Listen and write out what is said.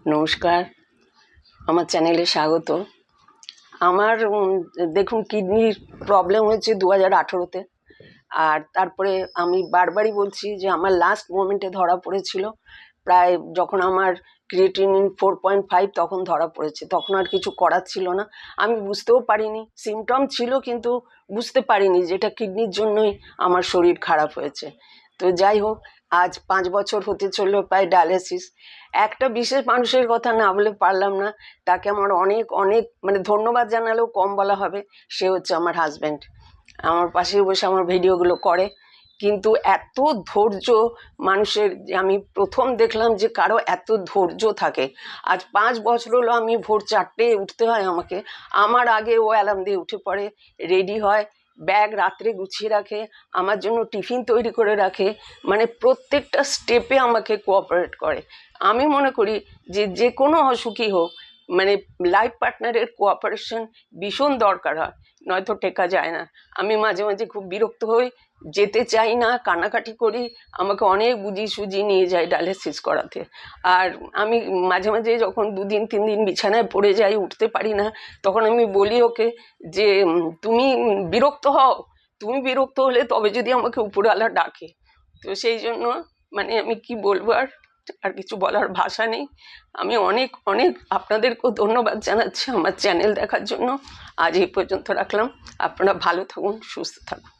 নমস্কার, আমার চ্যানেলে স্বাগত। আমার দেখুন কিডনির প্রবলেম হয়েছে 2018-তে। আর তারপরে আমি বারবারই বলছি যে আমার লাস্ট মোমেন্টে ধরা পড়েছিল, প্রায় যখন আমার ক্রিয়েটিনিন 4.5 তখন ধরা পড়েছে। তখন আর কিছু করার ছিল না, আমি বুঝতেও পারিনি, সিমটম ছিল কিন্তু বুঝতে পারিনি যে এটা কিডনির জন্যই আমার শরীর খারাপ হয়েছে। তো যাই হোক, আজ 5 বছর হতে চললো প্রায় ডায়ালিসিস। একটা বিশেষ মানুষের কথা না বলে পারলাম না, তাকে আমার অনেক অনেক মানে ধন্যবাদ জানালেও কম বলা হবে। সে হচ্ছে আমার হাজব্যান্ড। আমার পাশে বসে আমার ভিডিওগুলো করে, কিন্তু এত ধৈর্য মানুষের, যে আমি প্রথম দেখলাম যে কারো এত ধৈর্য থাকে। আজ 5 বছর হলো আমি ভোর 4টে উঠতে হয় আমাকে, আমার আগে ও অ্যালার্ম দিয়ে উঠে পড়ে, রেডি হয়, ব্যাগ রাত্রে গুছিয়ে রাখে, আমার জন্য টিফিন তৈরি করে রাখে, মানে প্রত্যেকটা স্টেপে আমাকে কোঅপারেট করে। আমি মনে করি যে যে কোনো অসুখই হোক, মানে লাইফ পার্টনারের কোঅপারেশন ভীষণ দরকার হয়, নয়তো টেকা যায় না। আমি মাঝে মাঝে খুব বিরক্ত হই, যেতে চাই না, কান্নাকাটি করি, আমাকে অনেক বুঝিয়ে সুজিয়ে নিয়ে যায় ডায়ালিসিস করাতে। আর আমি মাঝে মাঝে যখন 2 দিন 3 দিন বিছানায় পড়ে যাই, উঠতে পারি না, তখন আমি বলি ওকে যে তুমি বিরক্ত হও, তুমি বিরক্ত হলে তবে যদি আমাকে উপরওয়ালা ডাকে। তো সেই জন্য মানে আমি কি বলবো, আর কিছু বলার ভাষা নেই। আমি অনেক অনেক আপনাদেরকেও ধন্যবাদ জানাচ্ছি আমার চ্যানেল দেখার জন্য। আজ এই পর্যন্ত রাখলাম। আপনারা ভালো থাকুন, সুস্থ থাকুন।